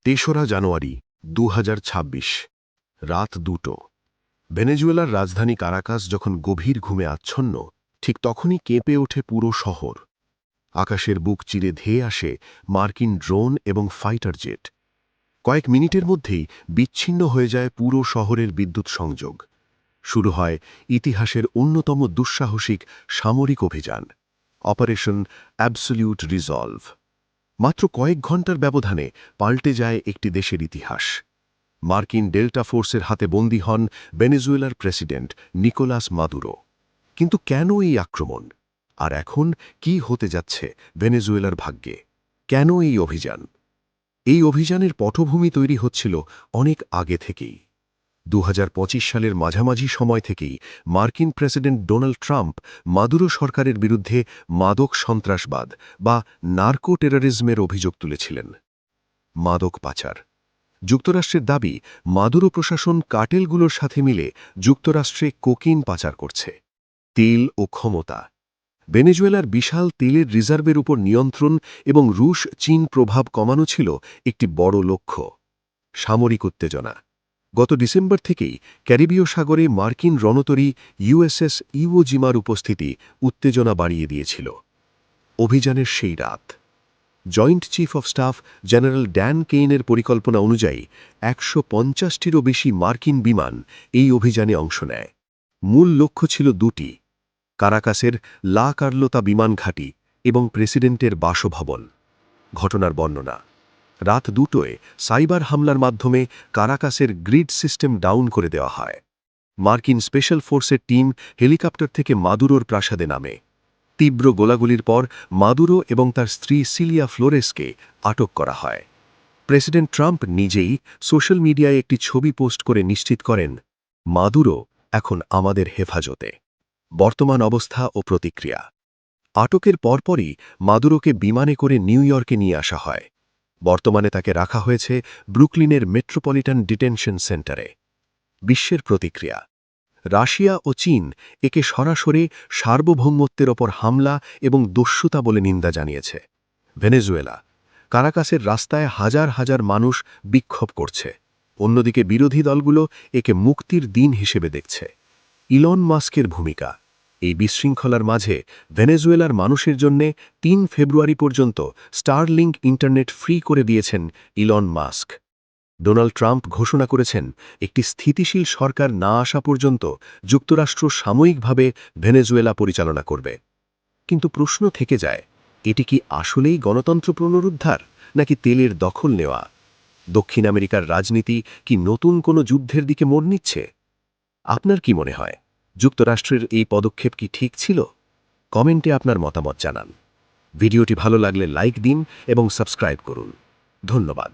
তেসরা জানুয়ারি 2026 রাত 2টো। ভেনেজুয়েলার রাজধানী কারাকাস যখন গভীর ঘুমে আচ্ছন্ন, ঠিক তখনই কেঁপে ওঠে পুরো শহর। আকাশের বুক চিরে ধেয়ে আসে মার্কিন ড্রোন এবং ফাইটার জেট। কয়েক মিনিটের মধ্যেই বিচ্ছিন্ন হয়ে যায় পুরো শহরের বিদ্যুৎ সংযোগ। শুরু হয় ইতিহাসের অন্যতম দুঃসাহসিক সামরিক অভিযান, অপারেশন অ্যাবসোলিউট রিজলভ। মাত্র কয়েক ঘণ্টার ব্যবধানে পাল্টে যায় একটি দেশের ইতিহাস। মার্কিন ডেল্টা ফোর্সের হাতে বন্দী হন ভেনেজুয়েলার প্রেসিডেন্ট নিকোলাস মাদুরো। কিন্তু কেন এই আক্রমণ? আর এখন কি হতে যাচ্ছে ভেনেজুয়েলার ভাগ্যে? কেন এই অভিযান? এই অভিযানের পটভূমি তৈরি হচ্ছিল অনেক আগে থেকেই। 2025 সালের মাঝামাঝি সময় থেকেই মার্কিন প্রেসিডেন্ট ডোনাল্ড ট্রাম্প মাদুরো সরকারের বিরুদ্ধে মাদক সন্ত্রাসবাদ বা নার্কো টেররিজমের অভিযোগ তুলেছিলেন। মাদক পাচার। যুক্তরাষ্ট্রের দাবি, মাদুরো প্রশাসন কার্টেলগুলোর সাথে মিলে যুক্তরাষ্ট্রে কোকিন পাচার করছে। তেল ও ক্ষমতা। ভেনেজুয়েলার বিশাল তেলের রিজার্ভের উপর নিয়ন্ত্রণ এবং রুশ চীন প্রভাব কমানো ছিল একটি বড় লক্ষ্য। সামরিক উত্তেজনা। গত ডিসেম্বর থেকেই ক্যারিবীয় সাগরে মার্কিন রণতরী ইউএসএস ইও জিমার উপস্থিতি উত্তেজনা বাড়িয়ে দিয়েছিল। অভিযানের সেই রাত joint chief of staff general Dan কেইনের পরিকল্পনা অনুযায়ী 150টিরও বেশি মার্কিন বিমান এই অভিযানে অংশ নেয়। মূল লক্ষ্য ছিল দুটি: কারাকাসের লা কার্লোতা বিমান ঘাঁটি এবং প্রেসিডেন্টের বাসভবন। ঘটনার বর্ণনা: রাত 2টোয় সাইবার হামলার মাধ্যমে কারাকাসের গ্রিড সিস্টেম ডাউন করে দেওয়া হয়। মার্কিন স্পেশাল ফোর্সের টিম হেলিকপ্টার থেকে মাদুরোর প্রাসাদে নামে। তীব্র গোলাগুলির পর মাদুরো এবং তার স্ত্রী সিলিয়া ফ্লোরেসকে আটক করা হয়। প্রেসিডেন্ট ট্রাম্প নিজেই সোশ্যাল মিডিয়ায় একটি ছবি পোস্ট করে নিশ্চিত করেন, মাদুরো এখন আমাদের হেফাজতে। বর্তমান অবস্থা ও প্রতিক্রিয়া: আটকের পরপরই মাদুরোকে বিমানে করে নিউ ইয়র্কে নিয়ে আসা হয়। বর্তমানে তাকে রাখা হয়েছে ব্রুকলিনের মেট্রোপলিটন ডিটেনশন সেন্টারে। বিশ্বের প্রতিক্রিয়া: রাশিয়া ও চীন একে সরাসরি সার্বভৌমত্বের ওপর হামলা এবং দস্যুতা বলে নিন্দা জানিয়েছে। ভেনেজুয়েলা কারাকাসের রাস্তায় হাজার হাজার মানুষ বিক্ষোভ করছে। অন্যদিকে বিরোধী দলগুলো একে মুক্তির দিন হিসেবে দেখছে। ইলন মাস্কের ভূমিকা: এই বিশৃঙ্খলার মাঝে ভেনেজুয়েলার মানুষের জন্য 3 ফেব্রুয়ারি পর্যন্ত স্টারলিংক ইন্টারনেট ফ্রি করে দিয়েছেন ইলন মাস্ক। ডোনাল্ড ট্রাম্প ঘোষণা করেছেন, একটি স্থিতিশীল সরকার না আসা পর্যন্ত যুক্তরাষ্ট্র সাময়িকভাবে ভেনেজুয়েলা পরিচালনা করবে। কিন্তু প্রশ্ন থেকে যায়, এটি কি আসলেই গণতন্ত্র পুনরুদ্ধার, নাকি তেলের দখল নেওয়া? দক্ষিণ আমেরিকার রাজনীতি কি নতুন কোনো যুদ্ধের দিকে মোড় নিচ্ছে? আপনার কি মনে হয়, যুক্তরাষ্ট্রের এই পদক্ষেপ কি ঠিক ছিল? কমেন্টে আপনার মতামত জানান। ভিডিওটি ভালো লাগলে লাইক দিন এবং সাবস্ক্রাইব করুন। ধন্যবাদ।